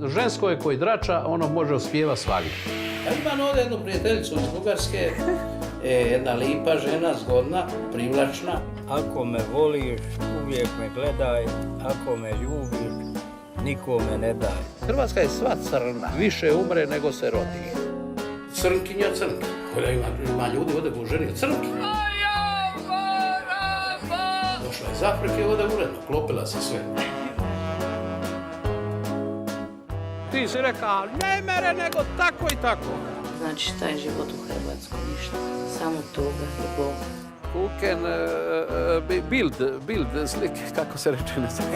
Žensko je koji drača, ono može ospjeva svagdje. Ja imam ovdje jednu prijateljicu iz Bugarske, jedna lipa žena, zgodna, privlačna. Ako me voliš, uvijek me gledaj, ako me ljubiš, nikome ne daj. Hrvatska je sva crna, više umre nego se rodi. Crnkinja crnka. Ima ljudi ovdje ko ženi crnki. Došla je iz Afrike ovdje uredno, klopila se sve. Ti si rekao, ne mere nego tako i tako. Znači, taj život u Hrvatskoj, ništa. Samo toga i Bog. Who can build slike, kako se reče, ne znam.